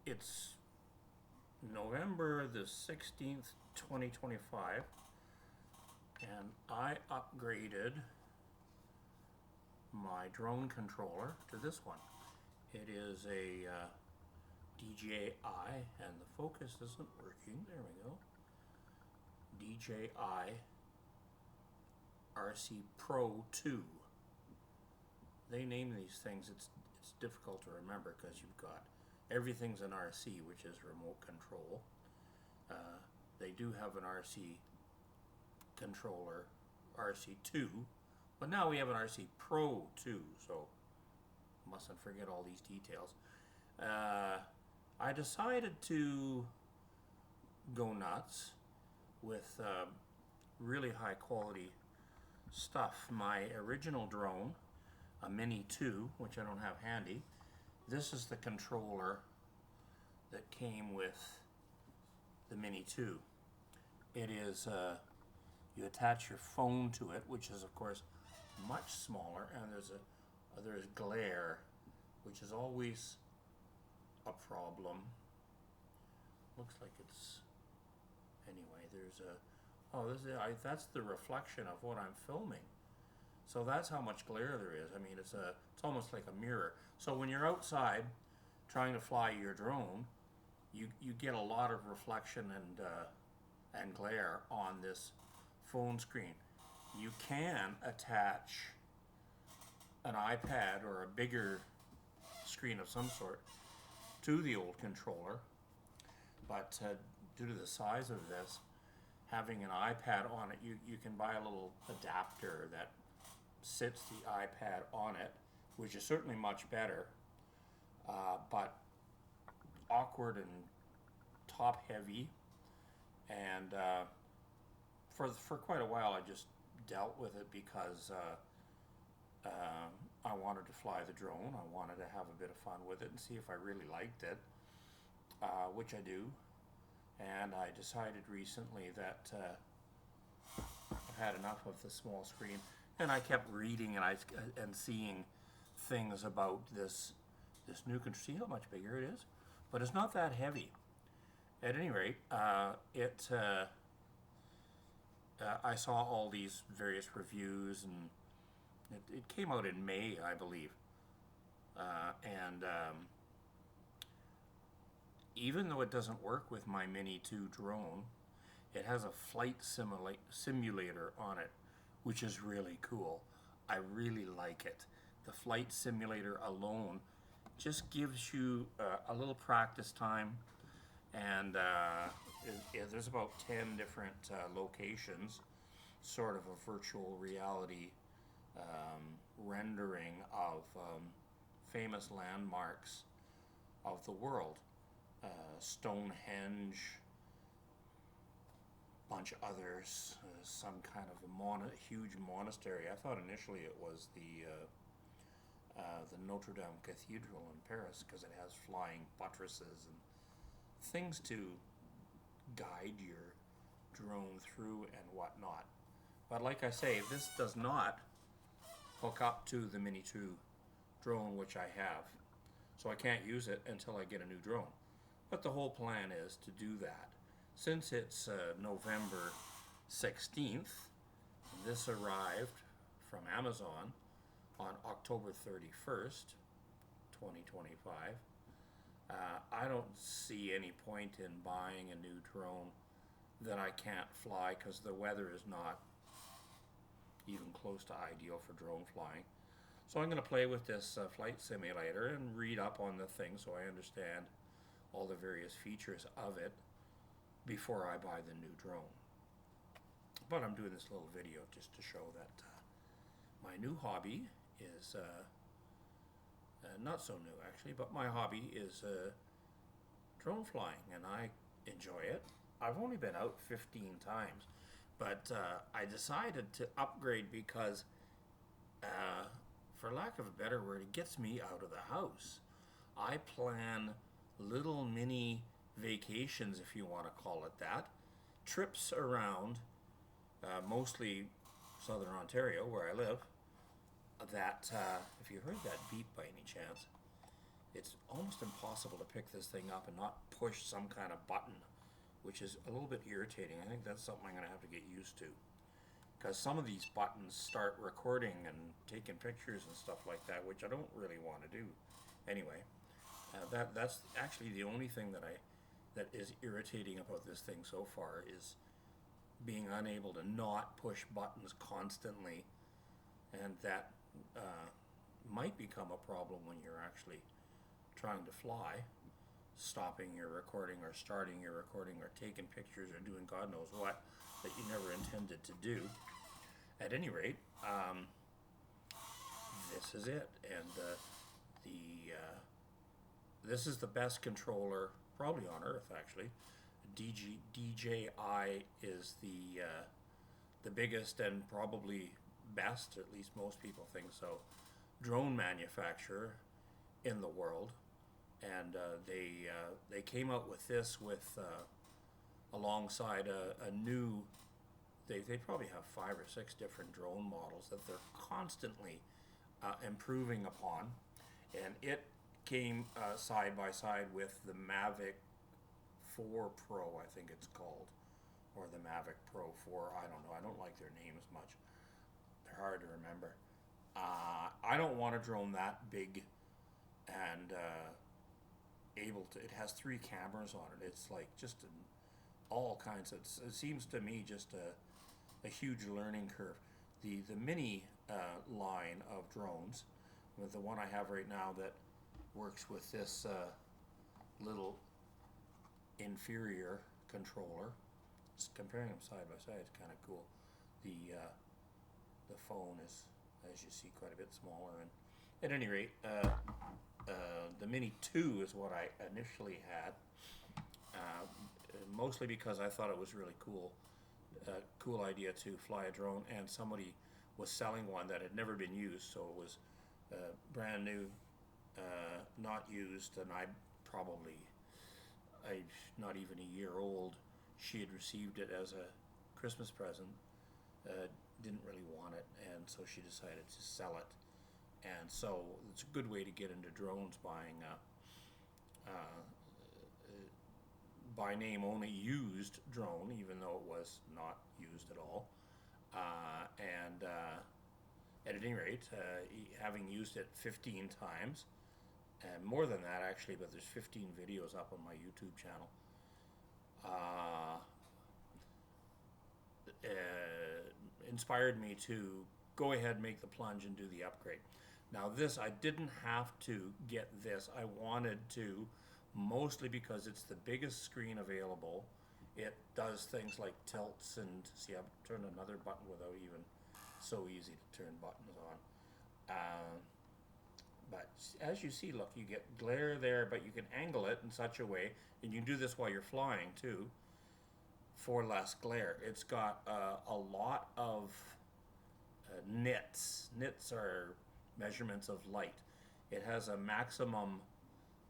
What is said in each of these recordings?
It's November the 16th, 2025, and I upgraded my drone controller to this one. It is a DJI, and the focus isn't working. There we go. DJI RC Pro 2. They name these things. It's difficult to remember because you've got everything's an RC, which is remote control. They do have an RC controller, RC2, but now we have an RC Pro 2, so mustn't forget all these details. I decided to go nuts with really high quality stuff. My original drone, a Mini 2, which I don't have handy, this is the controller that came with the Mini 2. It is, you attach your phone to it, which is of course much smaller, and there's glare, which is always a problem. Looks like it's, anyway, there's a, oh, that's the reflection of what I'm filming. So that's how much glare there is. I mean, it's almost like a mirror. So when you're outside trying to fly your drone, you get a lot of reflection and glare on this phone screen. You can attach an iPad or a bigger screen of some sort to the old controller, but due to the size of this, having an iPad on it, you can buy a little adapter that sits the iPad on it, which is certainly much better, but awkward and top heavy, and for quite a while I just dealt with it because I wanted to fly the drone. I wanted to have a bit of fun with it and see if I really liked it, which I do. And I decided recently that I've had enough of the small screen, and I kept reading and seeing things about this new controller. See how much bigger it is? But it's not that heavy. At any rate, I saw all these various reviews, and it came out in May, I believe. And even though it doesn't work with my Mini 2 drone, it has a flight simulator on it, which is really cool. I really like it. The flight simulator alone just gives you a little practice time, and there's about 10 different locations, sort of a virtual reality rendering of famous landmarks of the world. Stonehenge, bunch of others, some kind of a huge monastery. I thought initially it was the Notre Dame Cathedral in Paris because it has flying buttresses and things to guide your drone through and whatnot. But like I say, this does not hook up to the Mini 2 drone, which I have. So I can't use it until I get a new drone. But the whole plan is to do that. Since it's November 16th, this arrived from Amazon on October 31st, 2025. I don't see any point in buying a new drone that I can't fly because the weather is not even close to ideal for drone flying. So I'm going to play with this flight simulator and read up on the thing so I understand all the various features of it before I buy the new drone. But I'm doing this little video just to show that my new hobby is not so new actually, but my hobby is drone flying, and I enjoy it. I've only been out 15 times, but I decided to upgrade because for lack of a better word, it gets me out of the house. I plan little mini vacations, if you want to call it that, trips around mostly southern Ontario where I live, that if you heard that beep by any chance, it's almost impossible to pick this thing up and not push some kind of button, which is a little bit irritating. I think that's something I'm going to have to get used to. Because some of these buttons start recording and taking pictures and stuff like that, which I don't really want to do. Anyway, that's actually the only thing that is irritating about this thing so far, is being unable to not push buttons constantly, and that might become a problem when you're actually trying to fly, stopping your recording or starting your recording or taking pictures or doing God knows what that you never intended to do. At any rate, this is it, and this is the best controller probably on Earth, actually. DJI is the biggest and probably best, at least most people think so, drone manufacturer in the world, and they came out with this alongside a new. They probably have 5 or 6 different drone models that they're constantly improving upon, and it came side by side with the Mavic 4 Pro, I think it's called, or the Mavic Pro 4. I don't know. I don't like their names much. They're hard to remember. I don't want a drone that big and able to. It has 3 cameras on it. It's like just all kinds of. It seems to me just a huge learning curve. The Mini line of drones, with the one I have right now that works with this little inferior controller. Just comparing them side by side is kind of cool. The phone is, as you see, quite a bit smaller. And at any rate, the Mini 2 is what I initially had, mostly because I thought it was really cool. Cool idea to fly a drone, and somebody was selling one that had never been used, so it was brand new, not used, and not even a year old. She had received it as a Christmas present, didn't really want it, and so she decided to sell it. And so it's a good way to get into drones, buying by name only used drone, even though it was not used at all. And at any rate, having used it 15 times, and more than that actually, but there's 15 videos up on my YouTube channel, inspired me to go ahead, make the plunge, and do the upgrade. Now this, I didn't have to get this. I wanted to, mostly because it's the biggest screen available. It does things like tilts, and see, I've turned another button without even, so easy to turn buttons on. But as you see, look, you get glare there, but you can angle it in such a way, and you can do this while you're flying too, for less glare. It's got a lot of nits. Nits are measurements of light. It has a maximum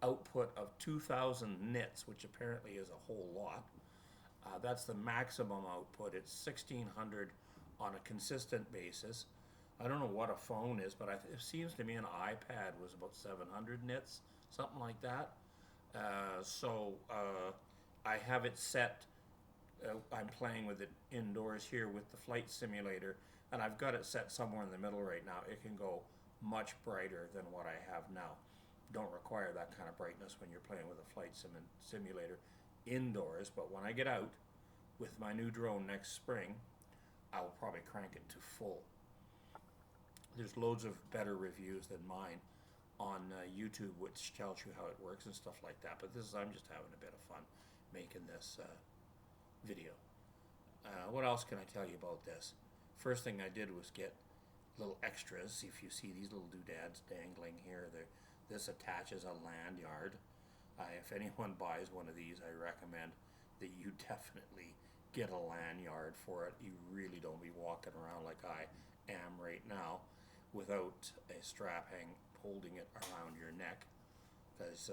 output of 2,000 nits, which apparently is a whole lot. That's the maximum output. It's 1,600 on a consistent basis. I don't know what a phone is, but it seems to me an iPad was about 700 nits, something like that. So I have it set. I'm playing with it indoors here with the flight simulator, and I've got it set somewhere in the middle right now. It can go much brighter than what I have now. Don't require that kind of brightness when you're playing with a flight simulator indoors, but when I get out with my new drone next spring, I'll probably crank it to full. There's loads of better reviews than mine on YouTube, which tells you how it works and stuff like that, but I'm just having a bit of fun making this video. What else can I tell you about this? First thing I did was get little extras. If you see these little doodads dangling here, this attaches a lanyard. If anyone buys one of these, I recommend that you definitely get a lanyard for it. You really don't be walking around like I am right now without a strap holding it around your neck, because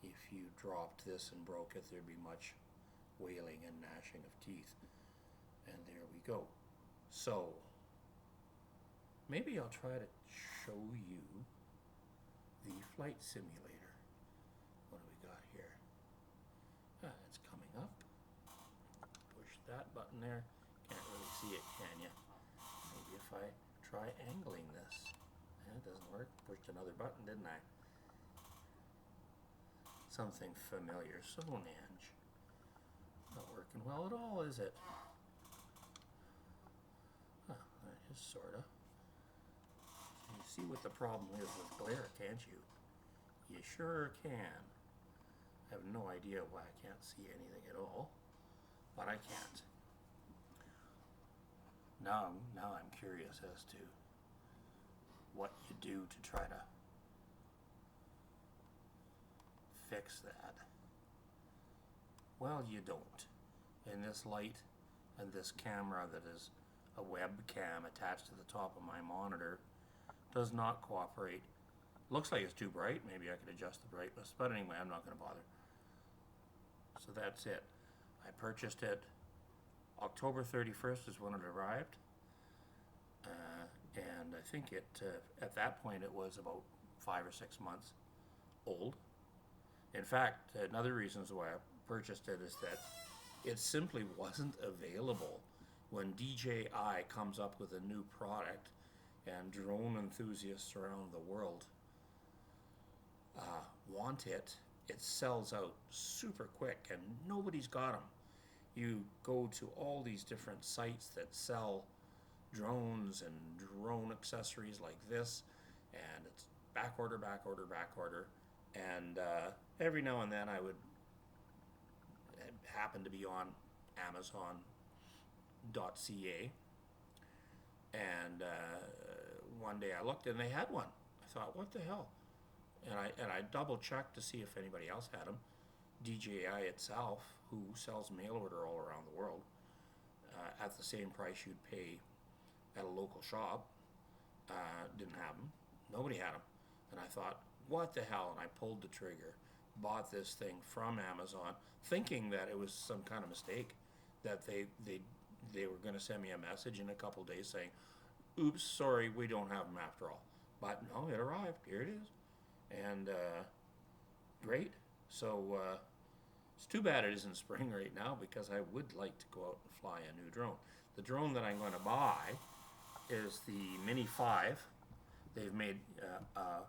if you dropped this and broke it, there'd be much wailing and gnashing of teeth. And there we go. So maybe I'll try to show you the flight simulator. What do we got here? It's coming up. Push that button there. Can't really see it, can you? Maybe if I try angling this. It doesn't work. Pushed another button, didn't I? Something familiar. So, Nanj. Not working well at all, is it? That is sorta. You see what the problem is with glare, can't you? You sure can. I have no idea why I can't see anything at all, but I can't. Now I'm curious as to what you do to try to fix that. Well, you don't. And this light and this camera that is a webcam attached to the top of my monitor does not cooperate. Looks like it's too bright. Maybe I could adjust the brightness, but anyway, I'm not going to bother. So that's it. I purchased it October 31st is when it arrived, and I think it at that point it was about 5 or 6 months old. In fact, another reasons why I purchased it is that it simply wasn't available when DJI comes up with a new product, and drone enthusiasts around the world want it. It sells out super quick, and nobody's got them. You go to all these different sites that sell drones and drone accessories like this, and it's back order, and every now and then I would happen to be on Amazon.ca, and one day I looked and they had one. I thought, what the hell? And I double checked to see if anybody else had them. DJI itself, who sells mail order all around the world, at the same price you'd pay at a local shop, didn't have them. Nobody had them. And I thought, what the hell? And I pulled the trigger, bought this thing from Amazon, thinking that it was some kind of mistake, that they were going to send me a message in a couple days saying, oops, sorry, we don't have them after all. But no, it arrived. Here it is. And great. So it's too bad it isn't spring right now, because I would like to go out and fly a new drone. The drone that I'm going to buy is the Mini 5. They've made, well,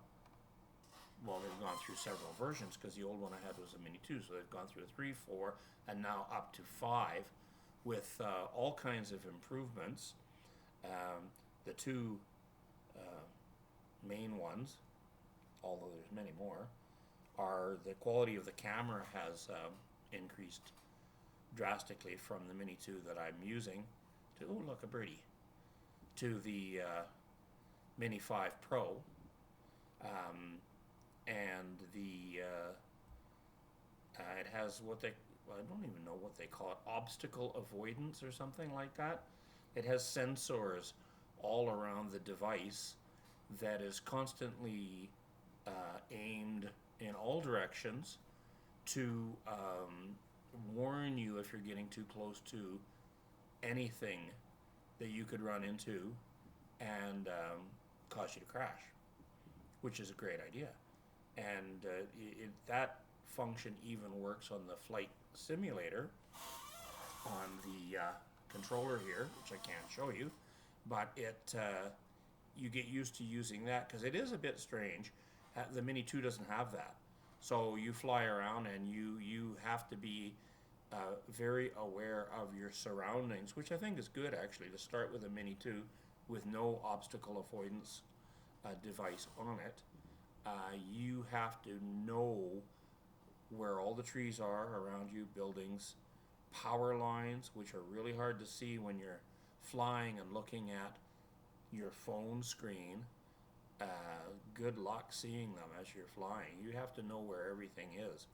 they've gone through several versions, because the old one I had was a Mini 2, so they've gone through 3, 4, and now up to 5, with all kinds of improvements. The two main ones, although there's many more, are the quality of the camera has increased drastically from the Mini 2 that I'm using to, oh look, a birdie, to the Mini 5 Pro, and the it has what they, well, I don't even know what they call it, obstacle avoidance or something like that. It has sensors all around the device that is constantly aimed in all directions to warn you if you're getting too close to anything that you could run into and cause you to crash, which is a great idea. And that function even works on the flight simulator on the controller here, which I can't show you, but it you get used to using that, because it is a bit strange. The Mini 2 doesn't have that. So you fly around and you have to be very aware of your surroundings, which I think is good actually, to start with a Mini 2 with no obstacle avoidance device on it. You have to know where all the trees are around you, buildings, power lines, which are really hard to see when you're flying and looking at your phone screen. Good luck seeing them as you're flying. You have to know where everything is.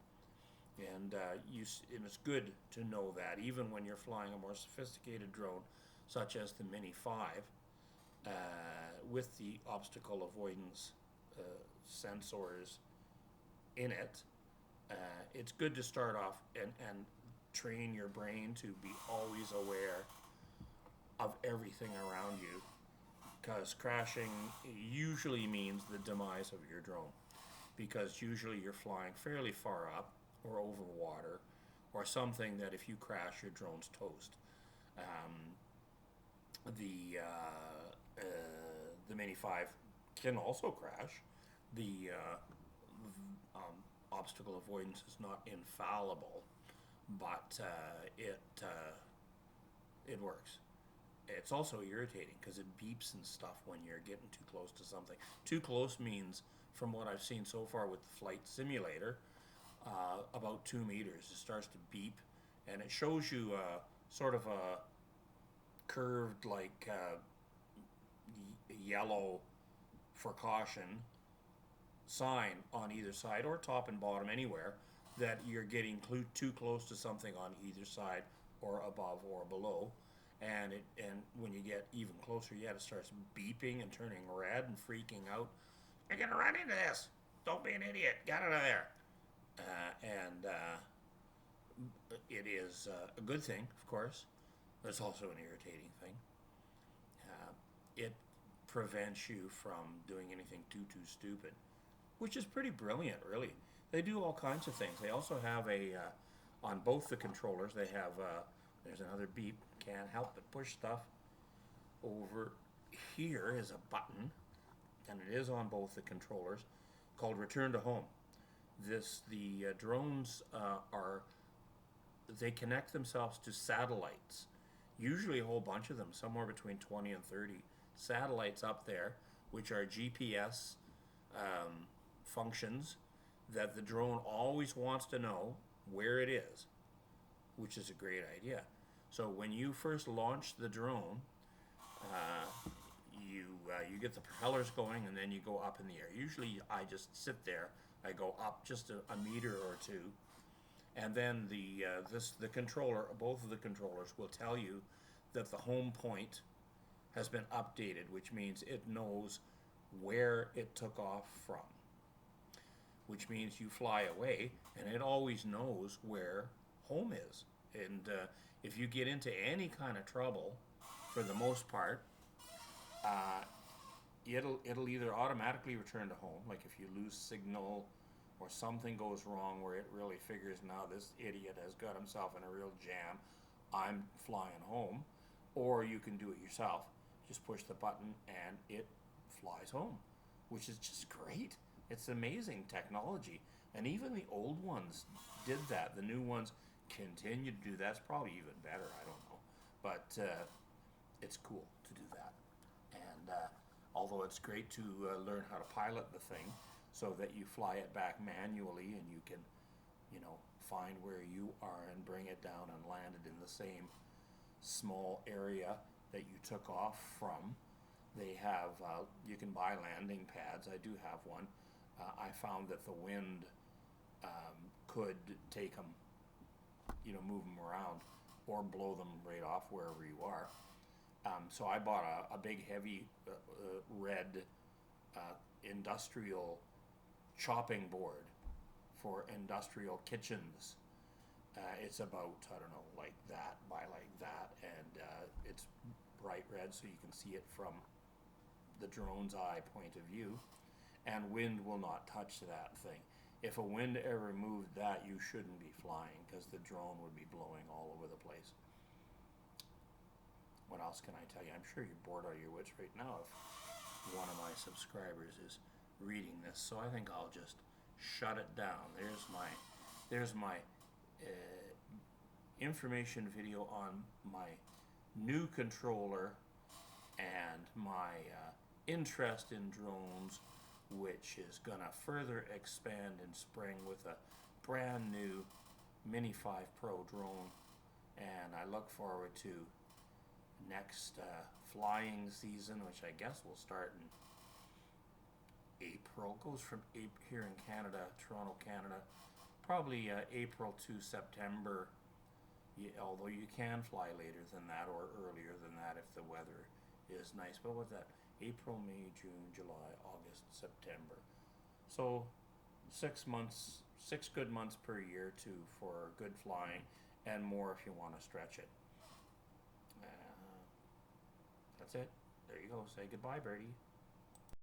And it's good to know that, even when you're flying a more sophisticated drone, such as the Mini 5, with the obstacle avoidance sensors in it. It's good to start off and train your brain to be always aware of everything around you, because crashing usually means the demise of your drone. because usually you're flying fairly far up or over water or something that if you crash, your drone's toast. Um, the Mini 5 can also crash. The obstacle avoidance is not infallible, but it works. It's also irritating because it beeps and stuff when you're getting too close to something. Too close means, from what I've seen so far with the flight simulator, about 2 meters. It starts to beep, and it shows you sort of a curved, like yellow for caution sign on either side, or top and bottom, anywhere, that you're getting too close to something on either side, or above or below. And when you get even closer yet, it starts beeping and turning red and freaking out. You're gonna run into this. Don't be an idiot. Get out of there. It is a good thing, of course, but it's also an irritating thing. It prevents you from doing anything too stupid, which is pretty brilliant, really. They do all kinds of things. They also have on both the controllers, they have, there's another beep, can't help but push stuff. Over here is a button, and it is on both the controllers, called Return to Home. The drones they connect themselves to satellites, usually a whole bunch of them, somewhere between 20 and 30 satellites up there, which are GPS functions that the drone always wants to know where it is, which is a great idea. So when you first launch the drone, you get the propellers going, and then you go up in the air. Usually I just sit there. I go up just a meter or two, and then the controller, both of the controllers, will tell you that the home point has been updated, which means it knows where it took off from, which means you fly away and it always knows where home is. And if you get into any kind of trouble, for the most part, it'll either automatically return to home, like if you lose signal or something goes wrong where it really figures, now this idiot has got himself in a real jam, I'm flying home. Or you can do it yourself. Just push the button and it flies home, which is just great. It's amazing technology. And even the old ones did that. The new ones continue to do that. It's probably even better, I don't know. But it's cool to do that. And although it's great to learn how to pilot the thing so that you fly it back manually and you can, find where you are and bring it down and land it in the same small area that you took off from. They have, you can buy landing pads. I do have one. I found that the wind could take them, move them around or blow them right off wherever you are. So I bought a big heavy red industrial chopping board for industrial kitchens. It's about, I don't know, like that by like that, and it's bright red so you can see it from the drone's eye point of view, and wind will not touch that thing. If a wind ever moved that, you shouldn't be flying, because the drone would be blowing all over the place. What else can I tell you? I'm sure you're bored out of your wits right now if one of my subscribers is reading this, so I think I'll just shut it down. There's my information video on my new controller and my interest in drones, which is gonna further expand in spring with a brand new Mini 5 Pro drone, and I look forward to next flying season, which I guess will start in April. Goes from here in Canada, Toronto, Canada, probably April to September. Although you can fly later than that or earlier than that if the weather is nice. But what's that? April, May, June, July, August, September. So 6 months, 6 good months per year for good flying, and more if you want to stretch it. That's it. There you go. Say goodbye, birdie.